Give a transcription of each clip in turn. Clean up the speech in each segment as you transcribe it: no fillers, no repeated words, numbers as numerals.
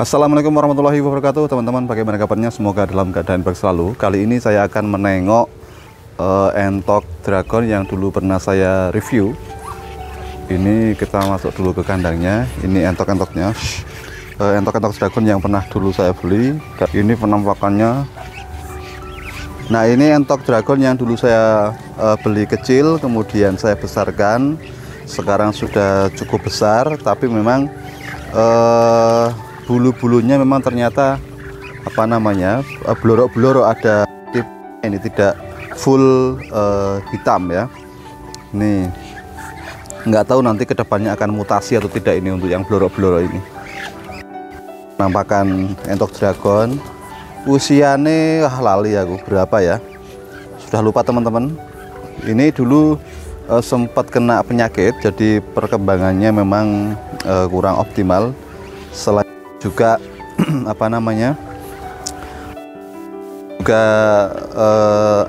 Assalamualaikum warahmatullahi wabarakatuh, teman-teman. Bagaimana kabarnya? Semoga dalam keadaan baik selalu. Kali ini saya akan menengok entok dragon yang dulu pernah saya review. Ini kita masuk dulu ke kandangnya. Ini entok-entoknya, entok-entok dragon yang pernah dulu saya beli. Ini penampakannya. Nah, ini entok dragon yang dulu saya beli kecil, kemudian saya besarkan. Sekarang sudah cukup besar, tapi memang bulu-bulunya memang ternyata blorok-blorok, ada ini tidak full hitam ya. Ini nggak tahu nanti kedepannya akan mutasi atau tidak ini untuk yang blorok-blorok ini. Penampakan entok dragon, usianya lali aku berapa ya, sudah lupa teman-teman. Ini dulu sempat kena penyakit, jadi perkembangannya memang kurang optimal. Selain juga juga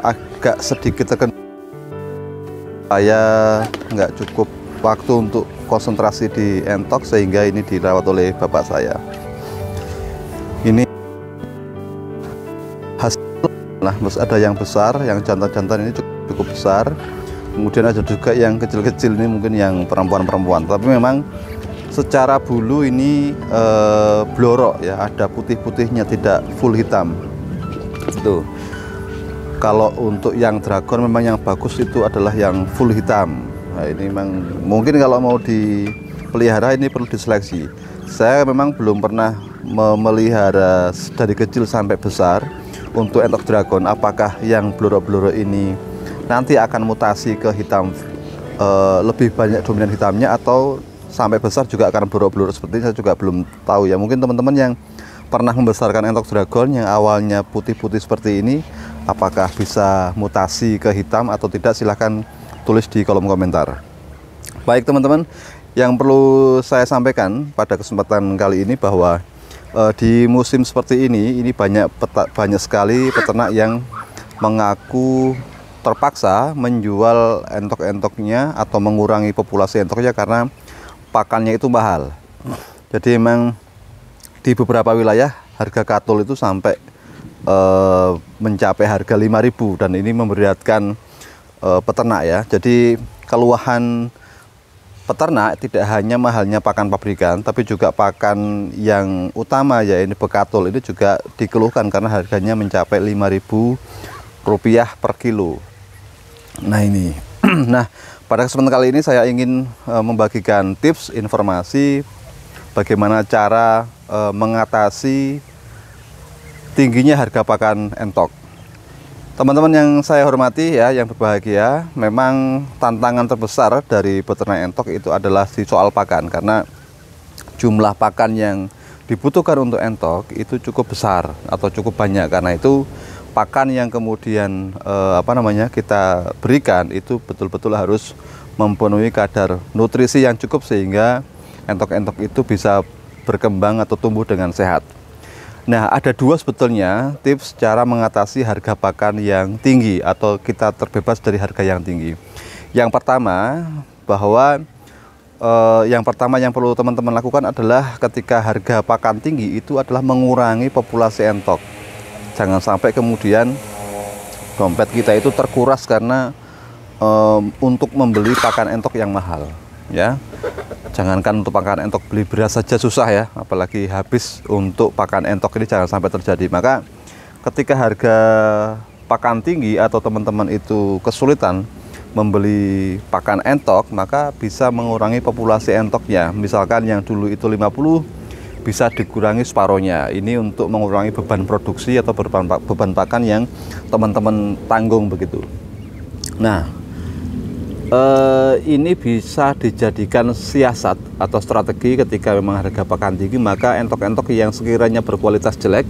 agak sedikit terkena, saya nggak cukup waktu untuk konsentrasi di entok sehingga ini dirawat oleh bapak saya. Ini hasil, nah terus ada yang besar, yang jantan-jantan ini cukup besar, kemudian ada juga yang kecil-kecil, ini mungkin yang perempuan-perempuan, tapi memang secara bulu ini blorok ya, ada putih-putihnya, tidak full hitam. Itu kalau untuk yang dragon memang yang bagus itu adalah yang full hitam. Nah, ini memang mungkin kalau mau dipelihara ini perlu diseleksi. Saya memang belum pernah memelihara dari kecil sampai besar untuk entok dragon. Apakah yang blorok-blorok ini nanti akan mutasi ke hitam, lebih banyak dominan hitamnya, atau sampai besar juga akan blorok-blorok seperti ini, saya juga belum tahu ya. Mungkin teman-teman yang pernah membesarkan entok dragon yang awalnya putih-putih seperti ini, apakah bisa mutasi ke hitam atau tidak, silahkan tulis di kolom komentar. Baik teman-teman, yang perlu saya sampaikan pada kesempatan kali ini bahwa di musim seperti ini banyak sekali peternak yang mengaku terpaksa menjual entok-entoknya atau mengurangi populasi entoknya karena pakannya itu mahal. Jadi memang di beberapa wilayah harga katul itu sampai mencapai harga 5.000, dan ini memberatkan peternak ya. Jadi keluhan peternak tidak hanya mahalnya pakan pabrikan, tapi juga pakan yang utama ya, ini bekatul, ini juga dikeluhkan karena harganya mencapai Rp5.000 per kilo. Nah ini nah, pada kesempatan kali ini saya ingin membagikan tips informasi bagaimana cara mengatasi tingginya harga pakan entok. Teman-teman yang saya hormati ya, yang berbahagia, memang tantangan terbesar dari peternak entok itu adalah di soal pakan, karena jumlah pakan yang dibutuhkan untuk entok itu cukup besar atau cukup banyak. Karena itu pakan yang kemudian kita berikan itu betul-betul harus memenuhi kadar nutrisi yang cukup sehingga entok-entok itu bisa berkembang atau tumbuh dengan sehat. Nah, ada dua sebetulnya tips cara mengatasi harga pakan yang tinggi atau kita terbebas dari harga yang tinggi. Yang pertama, yang perlu teman-teman lakukan adalah ketika harga pakan tinggi itu adalah mengurangi populasi entok. Jangan sampai kemudian dompet kita itu terkuras karena untuk membeli pakan entok yang mahal ya. Jangankan untuk pakan entok, beli beras saja susah ya, apalagi habis untuk pakan entok ini, jangan sampai terjadi. Maka ketika harga pakan tinggi atau teman-teman itu kesulitan membeli pakan entok, maka bisa mengurangi populasi entoknya. Misalkan yang dulu itu 50, bisa dikurangi separohnya. Ini untuk mengurangi beban produksi atau beban pakan yang teman-teman tanggung begitu. Nah, ini bisa dijadikan siasat atau strategi ketika memang harga pakan tinggi, maka entok-entok yang sekiranya berkualitas jelek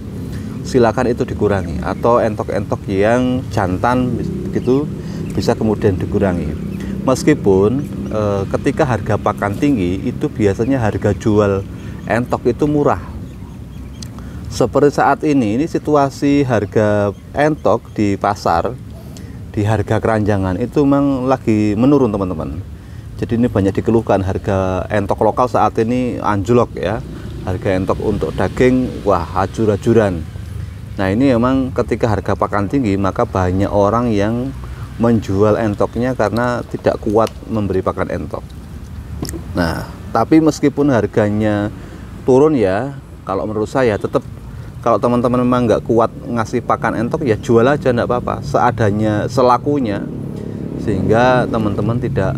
silakan itu dikurangi, atau entok-entok yang jantan begitu bisa kemudian dikurangi. Meskipun ketika harga pakan tinggi itu biasanya harga jual entok itu murah. Seperti saat ini situasi harga entok di pasar, di harga keranjangan itu memang lagi menurun teman-teman. Jadi ini banyak dikeluhkan, harga entok lokal saat ini anjlok ya. harga entok untuk daging wah hajur-hajuran. Nah ini memang ketika harga pakan tinggi maka banyak orang yang menjual entoknya karena tidak kuat memberi pakan entok. Nah tapi meskipun harganya turun ya, kalau menurut saya tetap kalau teman-teman memang nggak kuat ngasih pakan entok ya jual aja, nggak apa-apa, seadanya selakunya, sehingga teman-teman tidak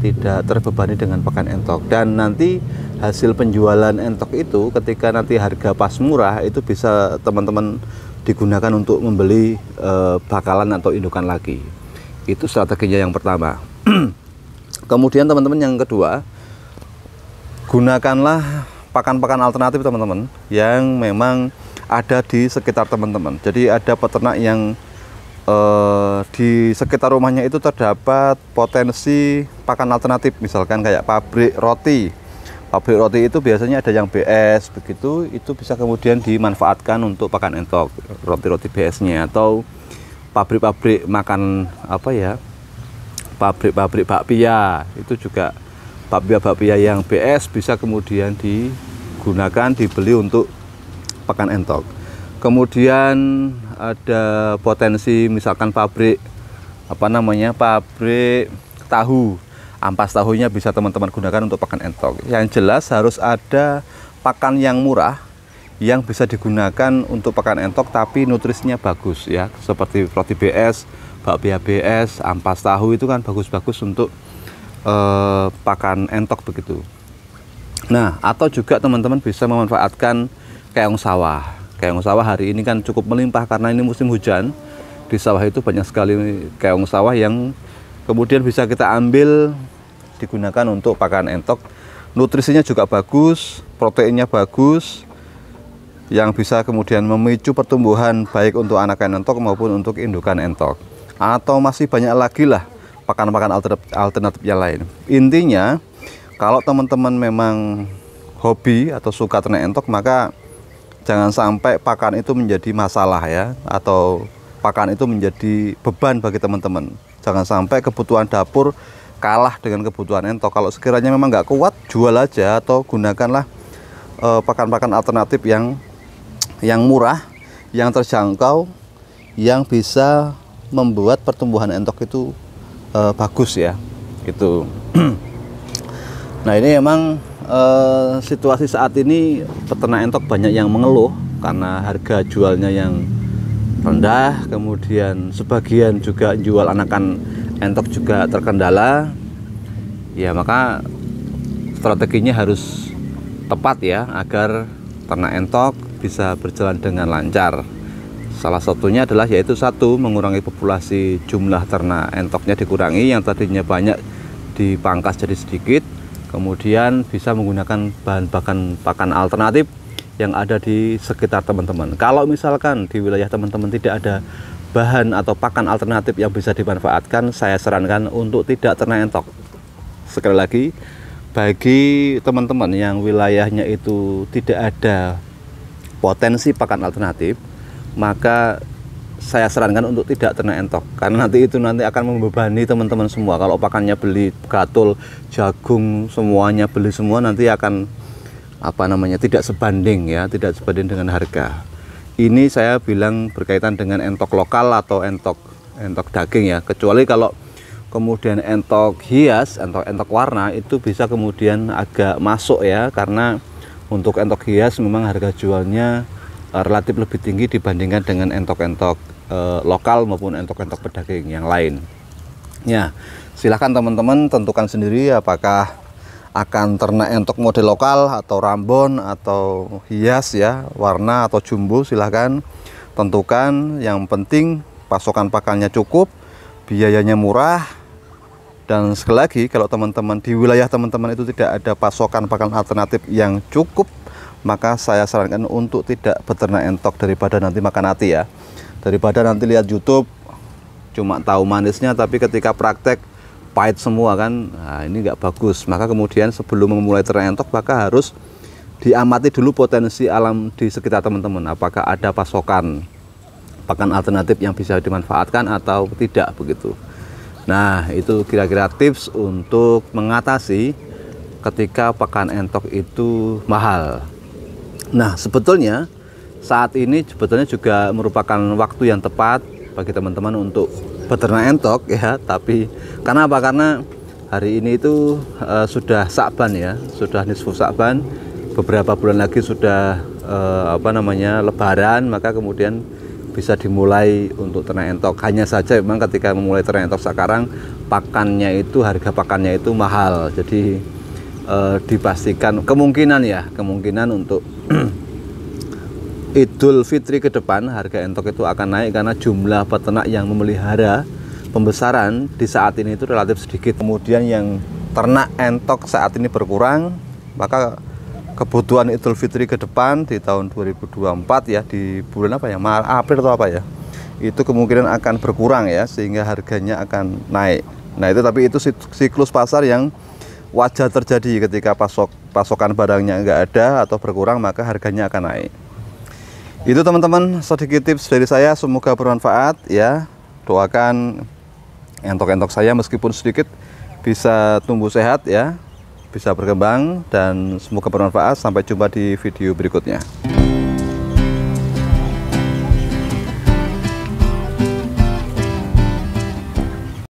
tidak terbebani dengan pakan entok. Dan nanti hasil penjualan entok itu ketika nanti harga pas murah itu bisa teman-teman digunakan untuk membeli bakalan atau indukan lagi. Itu strateginya yang pertama. Kemudian teman-teman yang kedua, gunakanlah pakan-pakan alternatif teman-teman yang memang ada di sekitar teman-teman. Jadi ada peternak yang di sekitar rumahnya itu terdapat potensi pakan alternatif, misalkan kayak pabrik roti. Pabrik roti itu biasanya ada yang BS begitu, itu bisa kemudian dimanfaatkan untuk pakan entok, roti-roti BS-nya. Atau pabrik-pabrik makan pabrik-pabrik bakpia, itu juga bakpia yang BS bisa kemudian digunakan, dibeli untuk pakan entok. Kemudian ada potensi misalkan pabrik pabrik tahu, ampas tahunya bisa teman-teman gunakan untuk pakan entok. Yang jelas harus ada pakan yang murah yang bisa digunakan untuk pakan entok tapi nutrisinya bagus ya, seperti roti BS, bakpia BS, ampas tahu itu kan bagus-bagus untuk pakan entok begitu. Nah, atau juga teman-teman bisa memanfaatkan keong sawah. Keong sawah hari ini kan cukup melimpah karena ini musim hujan. Di sawah itu banyak sekali keong sawah yang kemudian bisa kita ambil digunakan untuk pakan entok. Nutrisinya juga bagus, proteinnya bagus, yang bisa kemudian memicu pertumbuhan baik untuk anakan entok maupun untuk indukan entok. Atau masih banyak lagi lah pakan-pakan alternatif yang lain. Intinya kalau teman-teman memang hobi atau suka ternak entok, maka jangan sampai pakan itu menjadi masalah ya, atau pakan itu menjadi beban bagi teman-teman. Jangan sampai kebutuhan dapur kalah dengan kebutuhan entok. Kalau sekiranya memang nggak kuat, jual aja atau gunakanlah pakan-pakan alternatif yang murah, yang terjangkau, yang bisa membuat pertumbuhan entok itu bagus ya, gitu. Nah ini emang situasi saat ini peternak entok banyak yang mengeluh karena harga jualnya yang rendah, kemudian sebagian juga jual anakan entok juga terkendala. Ya maka strateginya harus tepat ya agar ternak entok bisa berjalan dengan lancar. Salah satunya adalah yaitu satu, mengurangi populasi, jumlah ternak entoknya dikurangi, yang tadinya banyak dipangkas jadi sedikit. Kemudian bisa menggunakan bahan pakan alternatif yang ada di sekitar teman-teman. Kalau misalkan di wilayah teman-teman tidak ada bahan atau pakan alternatif yang bisa dimanfaatkan, saya sarankan untuk tidak ternak entok. Sekali lagi, bagi teman-teman yang wilayahnya itu tidak ada potensi pakan alternatif, maka saya sarankan untuk tidak ternak entok, karena nanti akan membebani teman-teman semua. Kalau pakannya beli gatul, jagung, semuanya beli semua, nanti akan tidak sebanding ya, tidak sebanding dengan harga. Ini saya bilang berkaitan dengan entok lokal atau entok daging ya, kecuali kalau kemudian entok hias, entok warna itu bisa kemudian agak masuk ya, karena untuk entok hias memang harga jualnya relatif lebih tinggi dibandingkan dengan entok-entok lokal maupun entok-entok pedaging yang lain. Ya, silahkan teman-teman tentukan sendiri apakah akan ternak entok model lokal atau rambon atau hias ya, warna atau jumbo, silahkan tentukan. Yang penting pasokan pakannya cukup, biayanya murah. Dan sekali lagi, kalau teman-teman di wilayah teman-teman itu tidak ada pasokan pakan alternatif yang cukup, maka saya sarankan untuk tidak beternak entok daripada nanti makan hati ya. Daripada nanti lihat YouTube cuma tahu manisnya tapi ketika praktek pahit semua kan. Nah, ini nggak bagus. Maka kemudian sebelum memulai ternak entok, maka harus diamati dulu potensi alam di sekitar teman-teman. Apakah ada pasokan pakan alternatif yang bisa dimanfaatkan atau tidak begitu. Nah, itu kira-kira tips untuk mengatasi ketika pakan entok itu mahal. Nah, sebetulnya saat ini sebetulnya juga merupakan waktu yang tepat bagi teman-teman untuk beternak entok ya. Tapi karena apa? Karena hari ini itu sudah Sa'ban ya, sudah nisfu Sa'ban. Beberapa bulan lagi sudah Lebaran, maka kemudian bisa dimulai untuk ternak entok. Hanya saja memang ketika memulai ternak entok sekarang harga pakannya itu mahal. Jadi dipastikan kemungkinan untuk Idul Fitri ke depan harga entok itu akan naik karena jumlah peternak yang memelihara pembesaran di saat ini itu relatif sedikit. Kemudian yang ternak entok saat ini berkurang, maka kebutuhan Idul Fitri ke depan di tahun 2024 ya, di bulan April atau itu kemungkinan akan berkurang ya, sehingga harganya akan naik. Nah itu siklus pasar yang wajar terjadi ketika pasokan barangnya nggak ada atau berkurang, maka harganya akan naik. Itu teman-teman sedikit tips dari saya, semoga bermanfaat ya. Doakan entok-entok saya meskipun sedikit bisa tumbuh sehat ya, bisa berkembang, dan semoga bermanfaat. Sampai jumpa di video berikutnya.